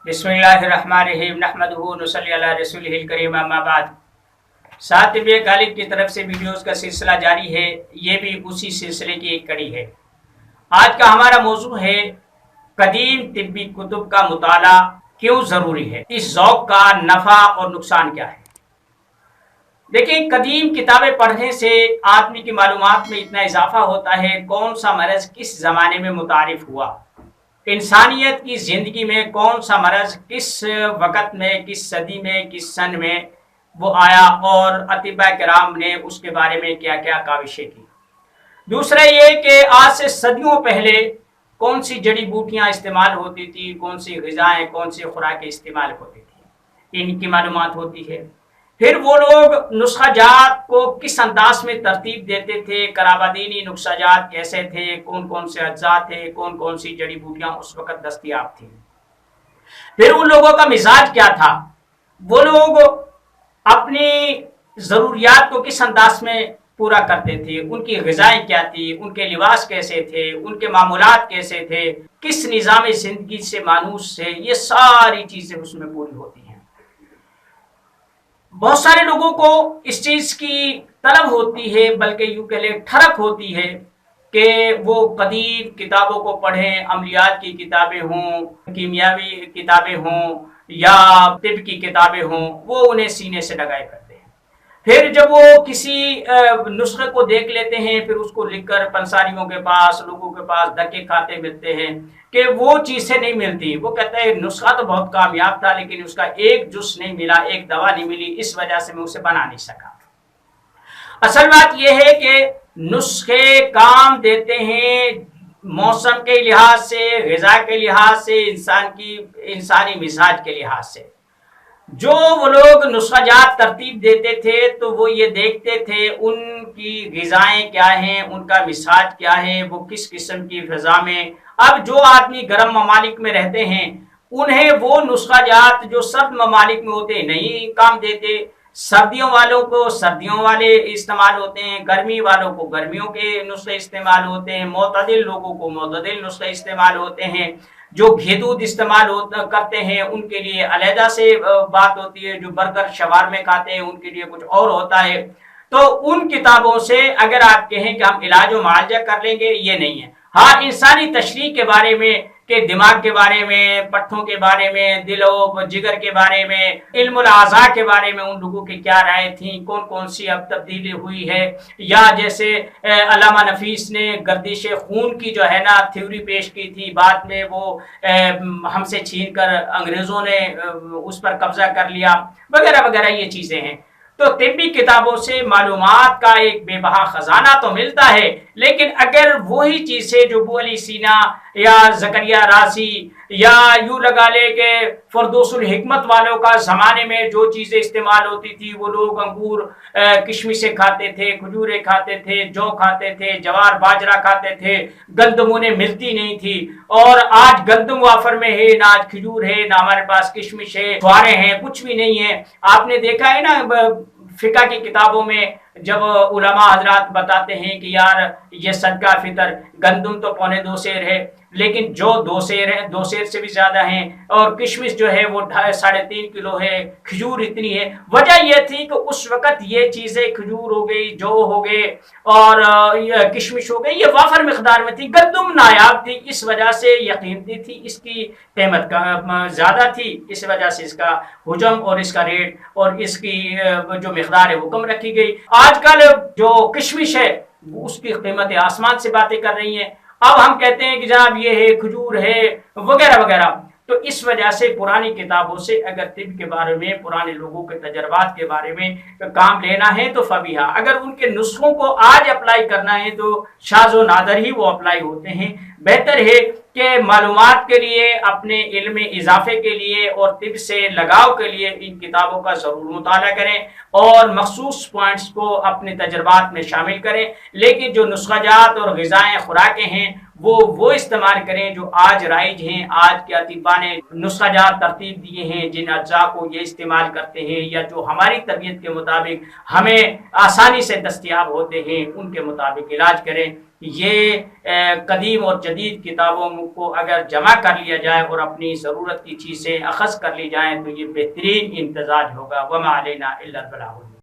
बिस्मिल्लाहिर्रहमानिर्रहीम नहमदुहु व नसल्ली अला रसूलिहिल करीम अम्मा बाद। सातिब गालिब की तरफ से वीडियोस का सिलसिला जारी है। ये भी उसी सिलसिले की एक कड़ी है। आज का हमारा मौजू है कदीम तिब्बी कुतुब का मुताला क्यों ज़रूरी है, इस ज़ौक़ का नफ़ा और नुकसान क्या है। देखिए, कदीम किताबें पढ़ने से आदमी की मालूमात में इतना इजाफा होता है, कौन सा मरज़ किस ज़माने में मुतारिफ हुआ, इंसानियत की ज़िंदगी में कौन सा मरज़ किस वक़्त में, किस सदी में, किस सन में वो आया और अतिबा किराम ने उसके बारे में क्या क्या काविशें की। दूसरा ये कि आज से सदियों पहले कौन सी जड़ी बूटियाँ इस्तेमाल होती थी, कौन सी ग़िज़ाएँ, कौन सी खुराकें इस्तेमाल होती थी, इनकी मालूमात होती है। फिर वो लोग नुस्खा जात को किस अंदाज में तरतीब देते थे, कराबादीनी नुस्खा जात कैसे थे, कौन कौन से अज्जा थे, कौन कौन सी जड़ी बूटियाँ उस वक़्त दस्तयाब थी। फिर उन लोगों का मिजाज क्या था, वो लोग अपनी ज़रूरियात को किस अंदाज में पूरा करते थे, उनकी ग़िज़ाएँ क्या थी, उनके लिबास कैसे थे, उनके मामूलात कैसे थे, किस निज़ाम ज़िंदगी से मानूस थे, ये सारी चीज़ें उसमें पूरी होती हैं। बहुत सारे लोगों को इस चीज़ की तलब होती है, बल्कि यूँ कह लें ठरक होती है कि वो कदीम किताबों को पढ़ें, अमलियात की किताबें हों, कीमियावी किताबें हों या तिब की किताबें हों, वो उन्हें सीने से लगाए करते हैं। फिर जब वो किसी नुस्खे को देख लेते हैं, फिर उसको लिखकर पंसारियों के पास, लोगों के पास धक्के खाते मिलते हैं कि वो चीज़ें नहीं मिलती। वो कहते हैं नुस्खा तो बहुत कामयाब था, लेकिन उसका एक जुज़ नहीं मिला, एक दवा नहीं मिली, इस वजह से मैं उसे बना नहीं सका। असल बात यह है कि नुस्खे काम देते हैं मौसम के लिहाज से, ग़िज़ा के लिहाज से, इंसानी मिजाज के लिहाज से। जो वो लोग नुस्खा जात तरतीब देते थे तो वो ये देखते थे उनकी ग़िज़ाएँ क्या हैं, उनका मिजाज क्या है, वो किस किस्म की फ़िज़ा में। अब जो आदमी गर्म ममालिक में रहते हैं, उन्हें वो नुस्खा जात जो सर्द ममालिक में होते नहीं काम देते। सर्दियों वालों को सर्दियों वाले इस्तेमाल होते हैं, गर्मी वालों को गर्मियों के नुस्खे इस्तेमाल होते हैं, मोतदिल लोगों को मोतदिल नुस्खे इस्तेमाल होते हैं। जो घी दूध इस्तेमाल करते हैं उनके लिए अलहदा से बात होती है, जो बर्गर शवारमे खाते हैं उनके लिए कुछ और होता है। तो उन किताबों से अगर आप कहें कि हम इलाज व मुआलजा कर लेंगे, ये नहीं है। हाँ, इंसानी तशरीह के बारे में, के दिमाग के बारे में, पट्ठों के बारे में, दिलो जिगर के बारे में, इल्मुल आज़ा के बारे में उन लोगों की क्या राय थी, कौन कौन सी अब तब्दीली हुई है। या जैसे अल्लामा नफीस ने गर्दिश खून की जो है ना थ्योरी पेश की थी, बाद में वो हमसे छीन कर अंग्रेज़ों ने उस पर कब्जा कर लिया, वगैरह वगैरह ये चीज़ें हैं। तो तिब्बी किताबों से मालूमात का एक बेबहा खजाना तो मिलता है, लेकिन अगर वही चीज़ें जो अबू अली सीना या ज़करिया राज़ी या यूँ लगा ले कि फरदौसुल हिकमत वालों का ज़माने में जो चीज़ें इस्तेमाल होती थी, वो लोग अंगूर किशमिशें खाते थे, खजूरें खाते थे, जौ खाते थे, जवार बाजरा खाते थे, गंदम उन्हें मिलती नहीं थी। और आज गंदम वाफर में है ना, आज खजूर है ना, हमारे पास किशमिश है, ज्वारें हैं, कुछ भी नहीं है। आपने देखा है ना फ़िक़्ह की किताबों में जब उलमा हजरात बताते हैं कि यार ये सदका फितर गंदम तो 2.25 सेर है, लेकिन जो 2 सेर है, 2 सेर से भी ज़्यादा हैं, और किशमिश जो है वो 3.5 किलो है, खजूर इतनी है। वजह यह थी कि उस वक़्त ये चीज़ें खजूर हो गई, जौ हो गए और किशमिश हो गई, ये वाफर मिक़दार में थी, गंदम नायाब थी, इस वजह से यकीनती थी, इसकी कीमत का ज़्यादा थी, इस वजह से इसका हुजम और इसका रेट और इसकी जो मिक़दार है वो कम रखी गई। आजकल जो किशमिश है उसकी कीमत आसमान से बातें कर रही हैं। अब हम कहते हैं कि जनाब ये है, खजूर है, वगैरह वगैरह। तो इस वजह से पुरानी किताबों से अगर तिब के बारे में, पुराने लोगों के तजर्बात के बारे में काम लेना है तो फबीहा, अगर उनके नुस्खों को आज अप्लाई करना है तो शाज़ व नादर ही वो अप्लाई होते हैं। बेहतर है कि मालूमात के लिए, अपने इल्म में इजाफे के लिए और तिब से लगाव के लिए इन किताबों का ज़रूर मुताला करें और मखसूस पॉइंट्स को अपने तजर्बात में शामिल करें। लेकिन जो नुस्खा जात और ग़िज़ाएँ खुराकें हैं وہ استعمال کریں جو آج رائج ہیں، آج کے اطباء نے نسخہ جات ترتیب دیے ہیں، جن اجزاء کو یہ استعمال کرتے ہیں یا جو ہماری طبیعت کے مطابق ہمیں آسانی سے دستیاب ہوتے ہیں ان کے مطابق علاج کریں۔ یہ قدیم اور جدید کتابوں کو اگر جمع کر لیا جائے اور اپنی ضرورت کی چیزیں اخذ کر لی جائیں تو یہ بہترین امتزاج ہوگا۔ وما علینا الا البلاغ۔